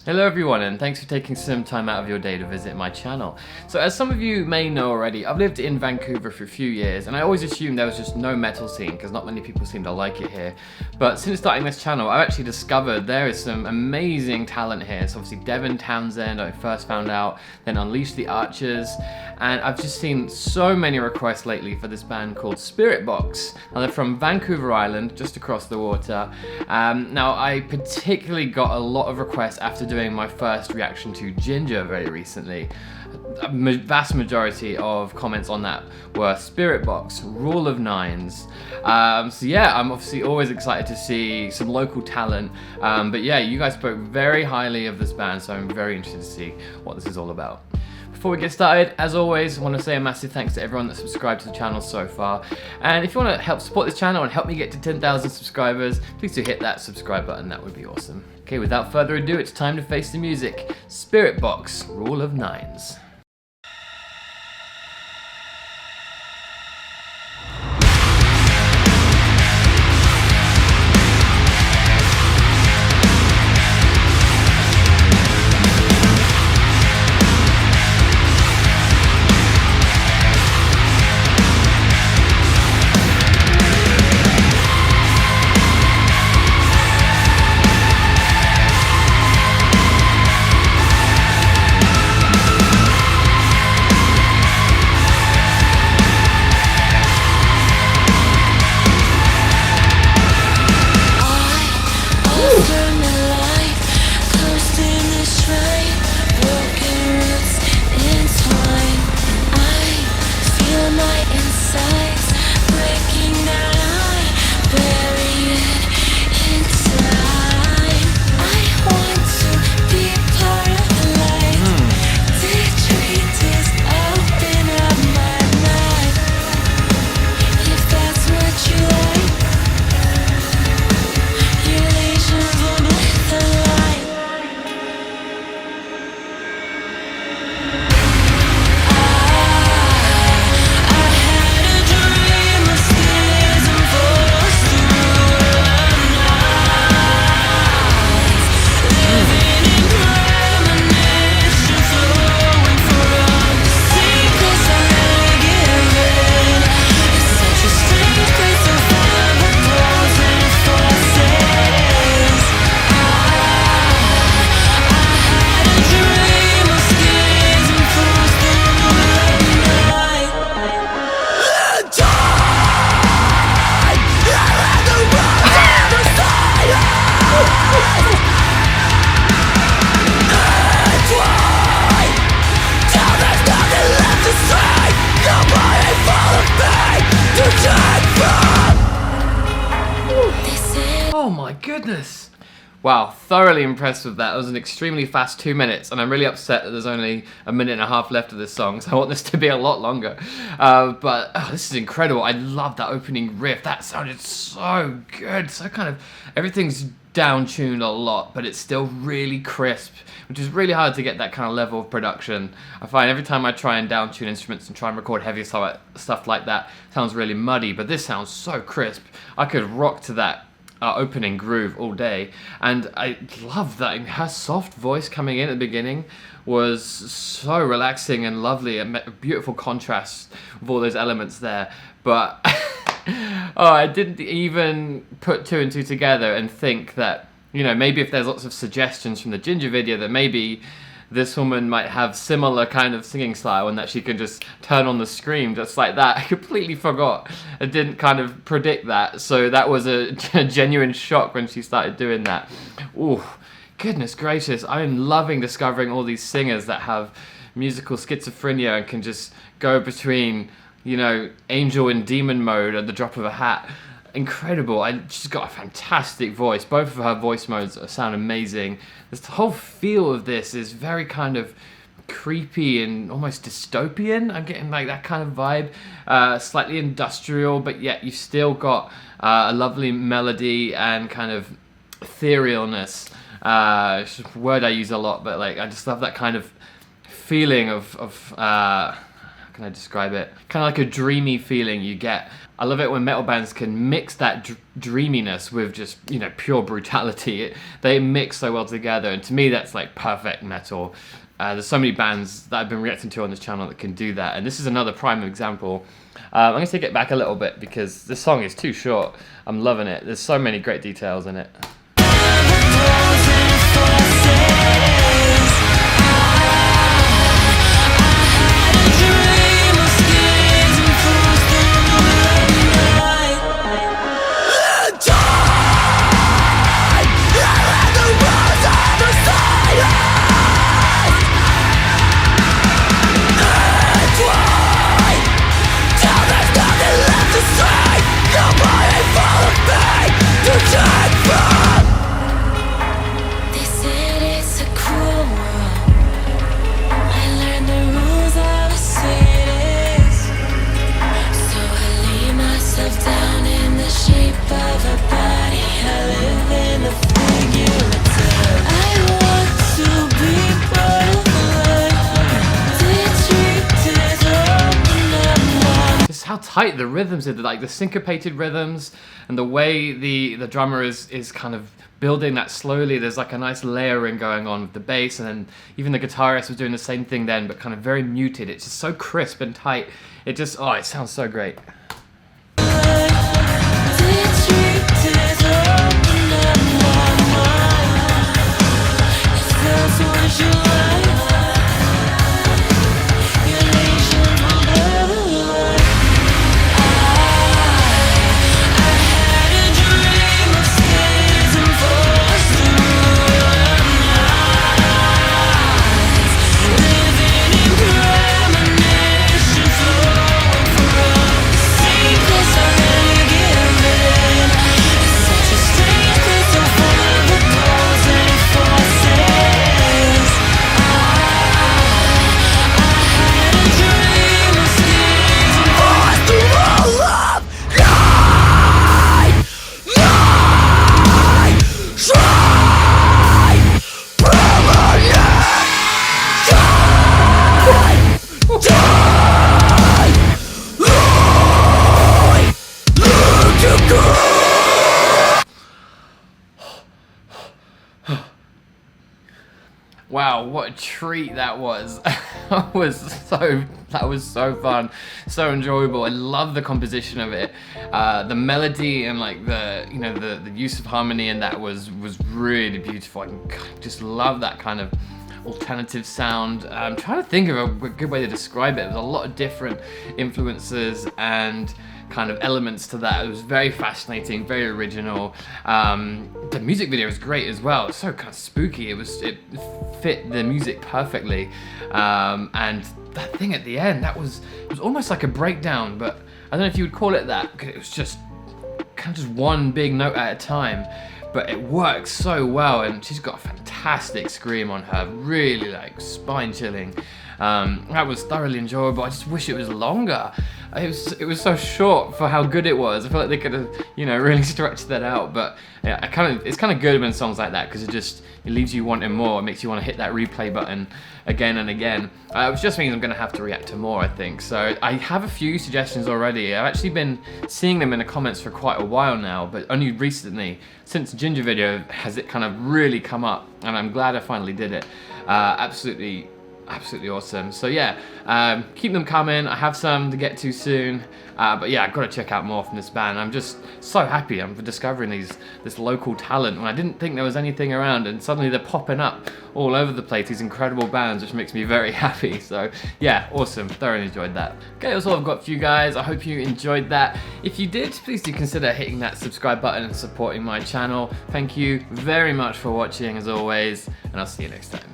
Hello everyone, and thanks for taking some time out of your day to visit my channel. So as some of you may know already, I've lived in Vancouver for a few years, and I always assumed there was just no metal scene because not many people seem to like it here. But since starting this channel, I've actually discovered there is some amazing talent here. So obviously Devin Townsend, I first found out, then Unleash the Archers, and I've just seen so many requests lately for this band called Spiritbox. Now they're from Vancouver Island, just across the water. Now I particularly got a lot of requests after doing my first reaction to Ginger very recently. A vast majority of comments on that were Spiritbox, Rule of Nines. So yeah, I'm obviously always excited to see some local talent. But yeah, you guys spoke very highly of this band, so I'm very interested to see what this is all about. Before we get started, as always, I want to say a massive thanks to everyone that's subscribed to the channel so far. And if you want to help support this channel and help me get to 10,000 subscribers, please do hit that subscribe button, that would be awesome. Okay, without further ado, it's time to face the music. Spiritbox, Rule of Nines. Oh my goodness! Wow, thoroughly impressed with that. It was an extremely fast 2 minutes, and I'm really upset that there's only a minute and a half left of this song, so I want this to be a lot longer. But this is incredible. I love that opening riff. That sounded so good. So kind of, everything's down-tuned a lot, but it's still really crisp, which is really hard to get that kind of level of production. I find every time I try and down-tune instruments and try and record heavy stuff like that, it sounds really muddy, but this sounds so crisp. I could rock to that opening groove all day, and I love that her soft voice coming in at the beginning was so relaxing and lovely, and a beautiful contrast with all those elements there. But oh, I didn't even put two and two together and think that, you know, maybe if there's lots of suggestions from the Ginger video that maybe this woman might have similar kind of singing style and that she can just turn on the scream just like that. I completely forgot. I didn't kind of predict that. So that was a genuine shock when she started doing that. Ooh, goodness gracious. I'm loving discovering all these singers that have musical schizophrenia and can just go between, you know, angel and demon mode at the drop of a hat. Incredible. She's got a fantastic voice. Both of her voice modes sound amazing. The whole feel of this is very kind of creepy and almost dystopian. I'm getting like that kind of vibe. Slightly industrial, but yet you've still got a lovely melody and kind of etherealness. It's a word I use a lot, but like I just love that kind of feeling of can I describe it? Kind of like a dreamy feeling you get. I love it when metal bands can mix that dreaminess with just, you know, pure brutality. They mix so well together, and to me that's like perfect metal. There's so many bands that I've been reacting to on this channel that can do that, and this is another prime example. I'm going to take it back a little bit because this song is too short. I'm loving it. There's so many great details in it. How tight the rhythms are, like the syncopated rhythms, and the way the drummer is kind of building that slowly. There's like a nice layering going on with the bass, and then even the guitarist was doing the same thing then, but kind of very muted. It's just so crisp and tight. It just, oh, it sounds so great. Wow, what a treat that was. That was so fun, so enjoyable. I love the composition of it. The melody and like the use of harmony in that was really beautiful. I just love that kind of alternative sound. I'm trying to think of a good way to describe it. There's a lot of different influences and kind of elements to that. It was very fascinating, very original. The music video was great as well. It's so kind of spooky. It fit the music perfectly. And that thing at the end, it was almost like a breakdown, but I don't know if you would call it that, because it was just kind of just one big note at a time. But it works so well, and she's got a fantastic scream on her, really like spine-chilling. That was thoroughly enjoyable. I just wish it was longer. It was so short for how good it was. I feel like they could have, really stretched that out. But yeah, it's kind of good when songs like that, because it leaves you wanting more. It makes you want to hit that replay button again and again. Which just means I'm going to have to react to more, I think. So I have a few suggestions already. I've actually been seeing them in the comments for quite a while now, but only recently, since the Ginger video, has it kind of really come up, and I'm glad I finally did it. Absolutely awesome. So yeah, keep them coming. I have some to get to soon, but yeah, I've got to check out more from this band. I'm just so happy I'm discovering this local talent when I didn't think there was anything around, and suddenly they're popping up all over the place, these incredible bands, which makes me very happy. So yeah, awesome. Thoroughly enjoyed that. Okay, that's all I've got for you guys. I hope you enjoyed that. If you did, please do consider hitting that subscribe button and supporting my channel. Thank you very much for watching, as always, and I'll see you next time.